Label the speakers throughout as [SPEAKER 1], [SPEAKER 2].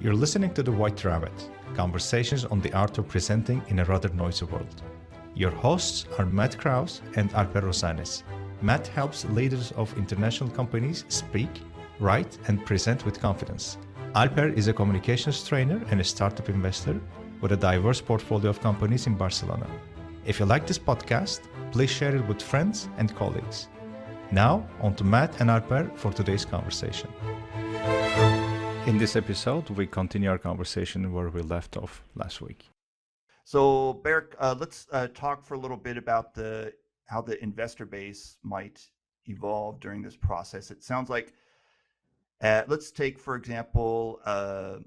[SPEAKER 1] You're listening to The White Rabbit, conversations on the art of presenting in a rather noisy world. Your hosts are Matt Krause and Alper Rosanes. Matt helps leaders of international companies speak, write, and present with confidence. Alper is a communications trainer and a startup investor with a diverse portfolio of companies in Barcelona. If you like this podcast, please share it with friends and colleagues. Now, on to Matt and Alper for today's conversation. In this episode, we continue our conversation where we left off last week.
[SPEAKER 2] So, Berk, let's talk for a little bit about how the investor base might evolve during this process. It sounds like, let's take, for example, a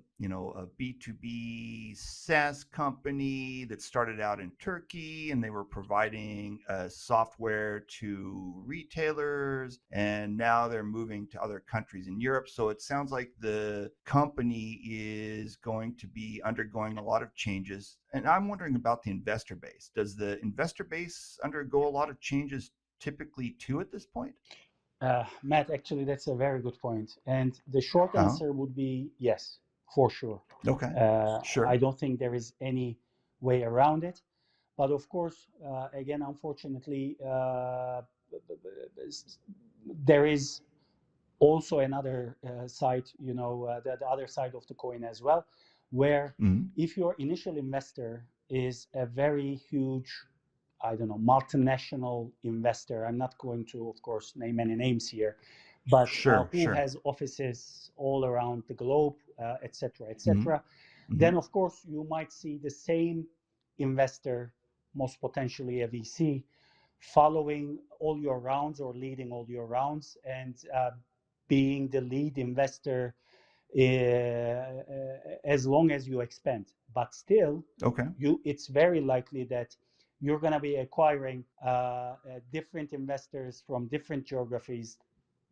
[SPEAKER 2] B2B SaaS company that started out in Turkey, and they were providing software to retailers, and now they're moving to other countries in Europe. So it sounds like the company is going to be undergoing a lot of changes. And I'm wondering about the investor base. Does the investor base undergo a lot of changes typically too at this point?
[SPEAKER 3] Matt, actually, that's a very good point. And the short answer would be yes, for sure.
[SPEAKER 2] Okay, sure.
[SPEAKER 3] I don't think there is any way around it. But of course, again, unfortunately, there is also another side, the other side of the coin as well, where if your initial investor is a very huge, multinational investor. I'm not going to, of course, name any names here, but who has offices all around the globe, et cetera, et cetera. Then, of course, you might see the same investor, most potentially a VC, following all your rounds or leading all your rounds and being the lead investor as long as you expand. But still, it's very likely that you're going to be acquiring different investors from different geographies,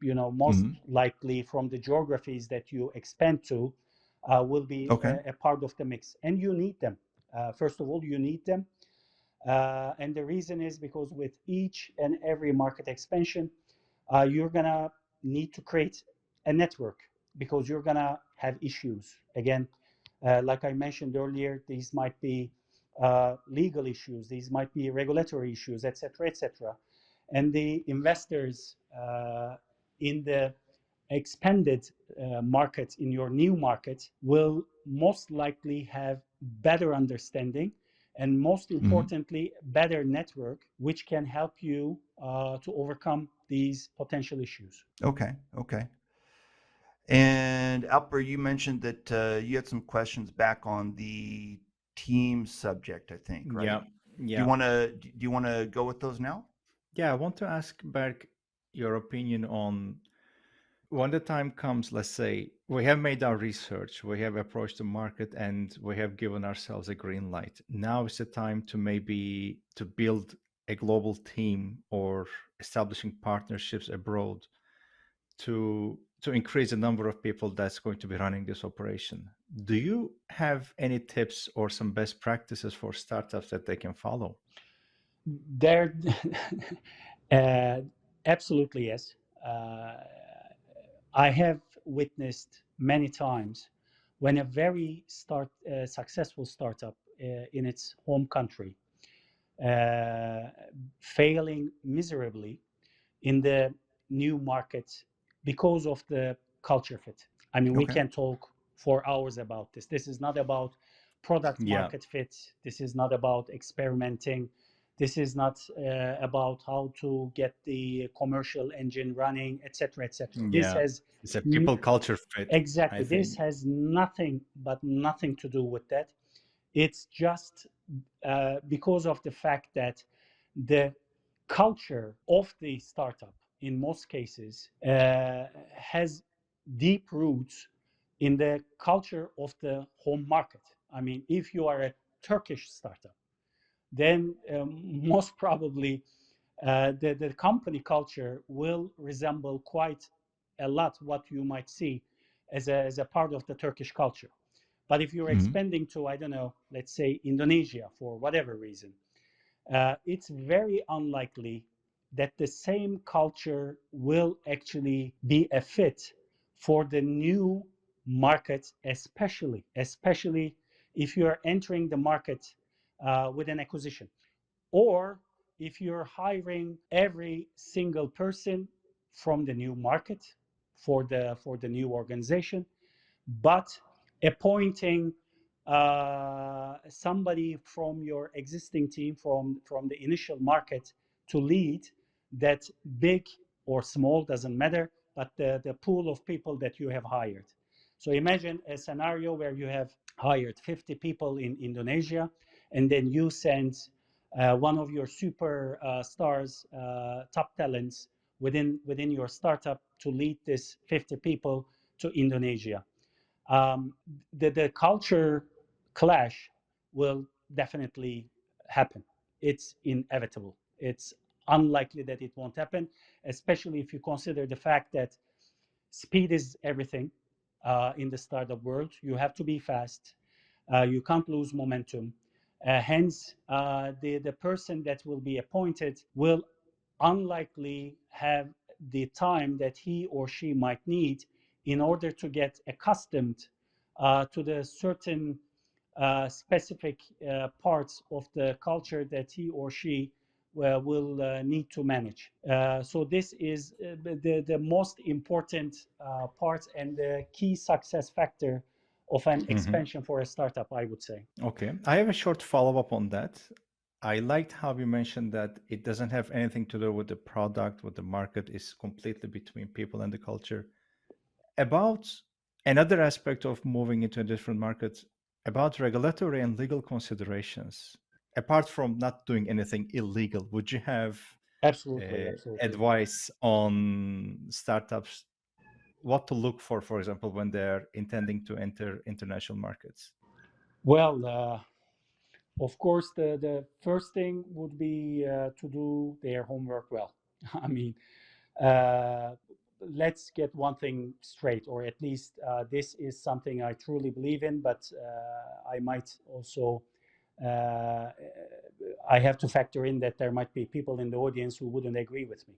[SPEAKER 3] most likely from the geographies that you expand to will be a part of the mix. And you need them. First of all, you need them. And the reason is because with each and every market expansion, you're going to need to create a network because you're going to have issues. Again, like I mentioned earlier, these might be legal issues, these might be regulatory issues, et cetera, and the investors in the expanded market, in your new market, will most likely have better understanding and most importantly, better network, which can help you to overcome these potential issues.
[SPEAKER 2] Okay. And Alper, you mentioned that you had some questions back on the team subject, I think, right?
[SPEAKER 1] Yeah.
[SPEAKER 2] Do you want to go with those now?
[SPEAKER 1] Yeah, I want to ask Berk your opinion on when the time comes. Let's say we have made our research, we have approached the market, and we have given ourselves a green light. Now is the time to build a global team or establishing partnerships abroad to increase the number of people that's going to be running this operation. Do you have any tips or some best practices for startups that they can follow?
[SPEAKER 3] There, absolutely yes. I have witnessed many times when a very successful startup in its home country failing miserably in the new market because of the culture fit. I mean, we can talk for hours about this. This is not about product market fit. This is not about experimenting. This is not about how to get the commercial engine running, et cetera, et cetera.
[SPEAKER 1] Yeah, it's a people culture fit.
[SPEAKER 3] Exactly. This has nothing to do with that. It's just because of the fact that the culture of the startup, in most cases, has deep roots in the culture of the home market. I mean, if you are a Turkish startup, then most probably the company culture will resemble quite a lot what you might see as a part of the Turkish culture. But if you're expanding to, I don't know, let's say Indonesia for whatever reason, it's very unlikely that the same culture will actually be a fit for the new market, especially if you're entering the market with an acquisition, or if you're hiring every single person from the new market for the new organization, but appointing somebody from your existing team from the initial market to lead that big or small, doesn't matter, but the pool of people that you have hired. So imagine a scenario where you have hired 50 people in Indonesia, and then you send one of your super stars, top talents within your startup to lead this 50 people to Indonesia. The culture clash will definitely happen. It's inevitable. It's unlikely that it won't happen, especially if you consider the fact that speed is everything in the startup world. You have to be fast. You can't lose momentum. Hence, the person that will be appointed will unlikely have the time that he or she might need in order to get accustomed to the certain specific parts of the culture that he or she will need to manage. So this is the most important part and the key success factor of an expansion for a startup, I would say.
[SPEAKER 1] Okay. I have a short follow-up on that. I liked how you mentioned that it doesn't have anything to do with the product, with the market, is completely between people and the culture. About another aspect of moving into a different market, about regulatory and legal considerations, apart from not doing anything illegal, would you have
[SPEAKER 3] Absolutely, absolutely.
[SPEAKER 1] advice on startups, what to look for example, when they're intending to enter international markets?
[SPEAKER 3] Well, of course, the first thing would be to do their homework well. I mean, uh, let's get one thing straight, or at least this is something I truly believe in, but I might also, I have to factor in that there might be people in the audience who wouldn't agree with me.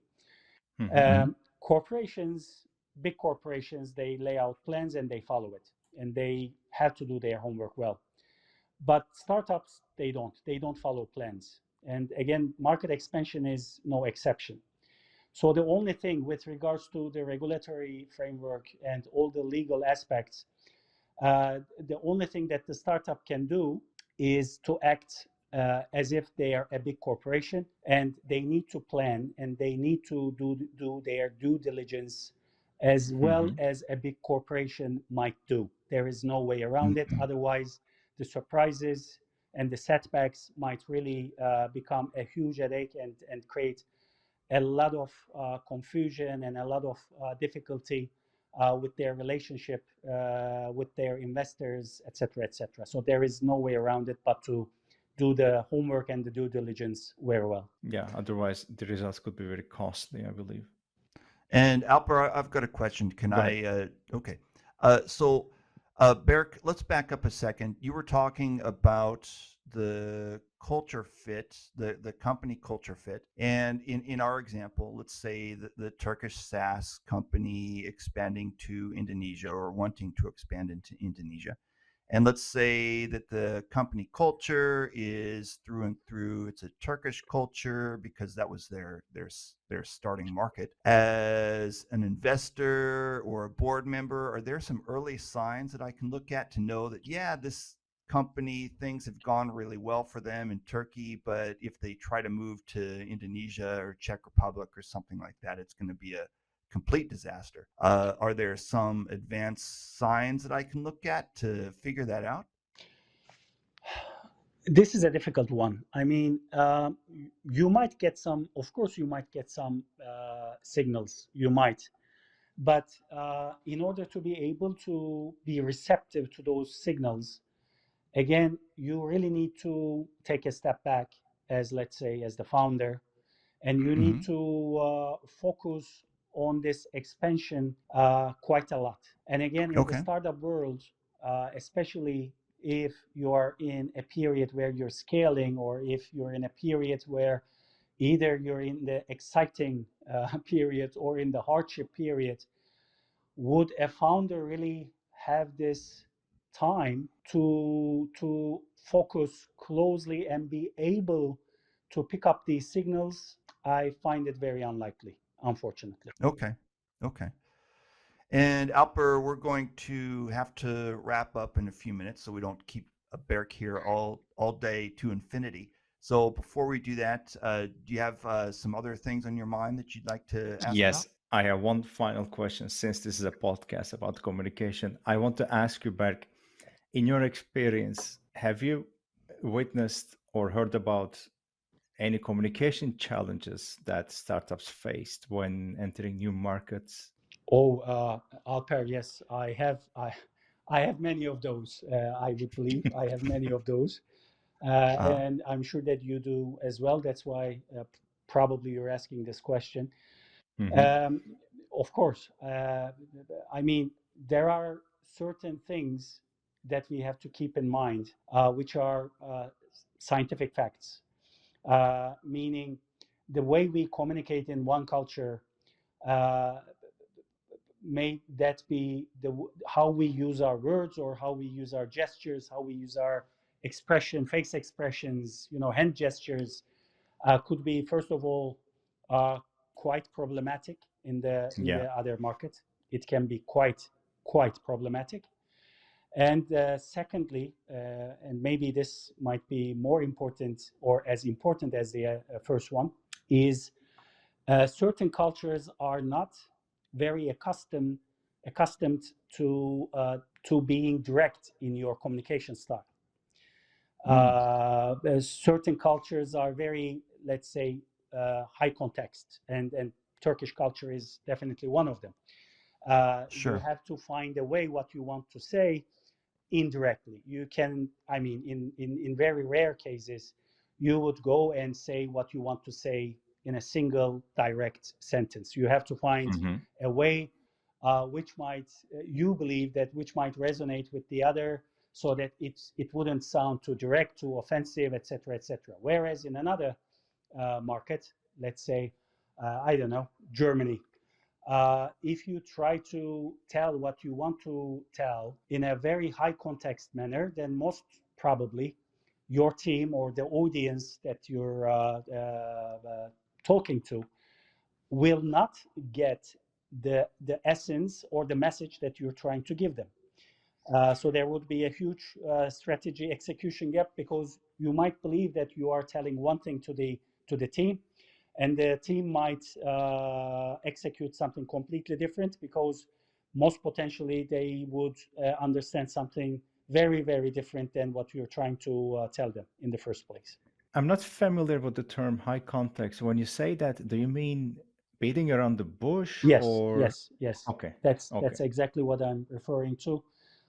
[SPEAKER 3] Corporations, big corporations, they lay out plans and they follow it, and they have to do their homework well. But startups, they don't follow plans. And again, market expansion is no exception. So the only thing with regards to the regulatory framework and all the legal aspects, the only thing that the startup can do is to act as if they are a big corporation, and they need to plan and they need to do their due diligence as well as a big corporation might do. There is no way around it. Otherwise, the surprises and the setbacks might really become a huge headache and create a lot of confusion and a lot of difficulty with their relationship with their investors, etc., etc. So there is no way around it but to do the homework and the due diligence very well.
[SPEAKER 1] Yeah, otherwise the results could be very costly, I believe.
[SPEAKER 2] And Alper, I've got a question. Can
[SPEAKER 1] Go ahead.
[SPEAKER 2] Okay. So, Berk, let's back up a second. You were talking about the culture fit, the company culture fit. And in our example, let's say the Turkish SaaS company expanding to Indonesia or wanting to expand into Indonesia. And let's say that the company culture is through and through, it's a Turkish culture because that was their starting market. As an investor or a board member, are there some early signs that I can look at to know that, yeah, this company, things have gone really well for them in Turkey, but if they try to move to Indonesia or Czech Republic or something like that, it's going to be a complete disaster. Are there some advanced signs that I can look at to figure that out?
[SPEAKER 3] This is a difficult one. I mean, you might get some, of course, you might get some signals, you might. But in order to be able to be receptive to those signals, again, you really need to take a step back as, let's say, as the founder, and you need to focus on this expansion quite a lot. And again, in the startup world, especially if you are in a period where you're scaling, or if you're in a period where either you're in the exciting period or in the hardship period, would a founder really have this time to focus closely and be able to pick up these signals, I find it very unlikely, unfortunately.
[SPEAKER 2] Okay. And Alper, we're going to have to wrap up in a few minutes so we don't keep Berk here all day to infinity. So before we do that, do you have some other things on your mind that you'd like to ask
[SPEAKER 1] Yes,
[SPEAKER 2] about?
[SPEAKER 1] I have one final question. Since this is a podcast about communication, I want to ask you, Berk, in your experience, have you witnessed or heard about any communication challenges that startups faced when entering new markets?
[SPEAKER 3] Alper, yes, I have many of those. I would believe I have many of those, and I'm sure that you do as well. That's why probably you're asking this question. Of course, I mean, there are certain things that we have to keep in mind, which are scientific facts, meaning the way we communicate in one culture may that be how we use our words or how we use our gestures, how we use our face expressions, hand gestures, could be, first of all, quite problematic in the other market. It can be quite problematic. And secondly, and maybe this might be more important or as important as the first one, is certain cultures are not very accustomed to being direct in your communication style. Certain cultures are very, let's say, high context, and Turkish culture is definitely one of them.
[SPEAKER 2] Sure.
[SPEAKER 3] You have to find a way what you want to say indirectly. You can, I mean, in very rare cases, you would go and say what you want to say in a single direct sentence. You have to find a way which might you believe that which might resonate with the other, so that it wouldn't sound too direct, too offensive, etc., etc. Whereas in another market, let's say, I don't know, Germany, if you try to tell what you want to tell in a very high context manner, then most probably your team or the audience that you're talking to will not get the essence or the message that you're trying to give them. So there would be a huge strategy execution gap, because you might believe that you are telling one thing to the team, and the team might execute something completely different, because most potentially they would understand something very, very different than what you're trying to tell them in the first place.
[SPEAKER 1] I'm not familiar with the term high context. When you say that, do you mean beating around the bush?
[SPEAKER 3] Yes,
[SPEAKER 1] or
[SPEAKER 3] yes.
[SPEAKER 1] Okay.
[SPEAKER 3] That's exactly what I'm referring to.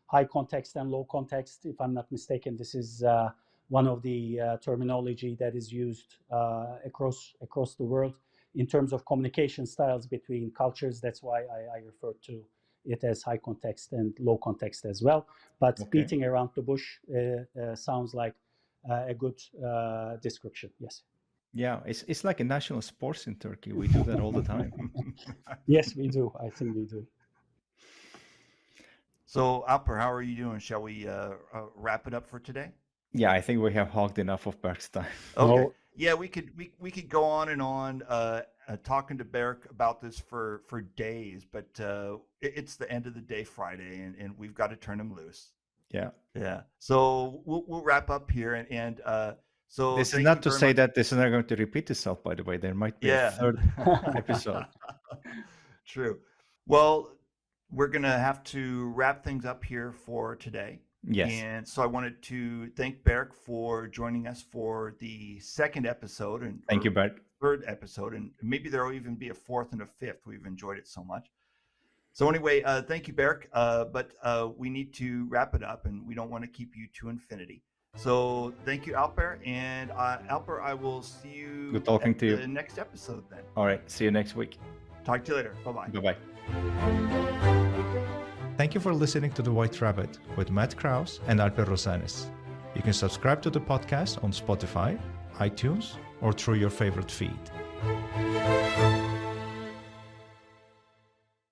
[SPEAKER 3] High context and low context. If I'm not mistaken, this is one of the terminology that is used across the world in terms of communication styles between cultures. That's why I refer to it as high context and low context as well. But beating around the bush sounds like a good description. Yes.
[SPEAKER 1] Yeah, it's like a national sports in Turkey. We do that all the time.
[SPEAKER 3] Yes, we do. I think we do.
[SPEAKER 2] So, Alper, how are you doing? Shall we wrap it up for today?
[SPEAKER 1] Yeah, I think we have hogged enough of Berk's time.
[SPEAKER 2] Okay. Yeah, we could go on and on talking to Berk about this for days, but it's the end of the day Friday, and we've got to turn him loose. Yeah. So we'll wrap up here, and so
[SPEAKER 1] this is not to say that this is not going to repeat itself. By the way, there might be a third episode.
[SPEAKER 2] True. Well, we're going to have to wrap things up here for today.
[SPEAKER 1] Yes.
[SPEAKER 2] And so I wanted to thank Berk for joining us for the second episode. And
[SPEAKER 1] thank you, Berk.
[SPEAKER 2] Third episode. And maybe there will even be a fourth and a fifth. We've enjoyed it so much. So anyway, thank you, Berk. But we need to wrap it up, and we don't want to keep you to infinity. So thank you, Alper. And Alper, I will see you
[SPEAKER 1] Good talking to you.
[SPEAKER 2] The next episode then.
[SPEAKER 1] All right. See you next week.
[SPEAKER 2] Talk to you later. Bye-bye.
[SPEAKER 1] Bye-bye.
[SPEAKER 4] Thank you for listening to The White Rabbit with Matt Krause and Alper Rosanes. You can subscribe to the podcast on Spotify, iTunes, or through your favorite feed.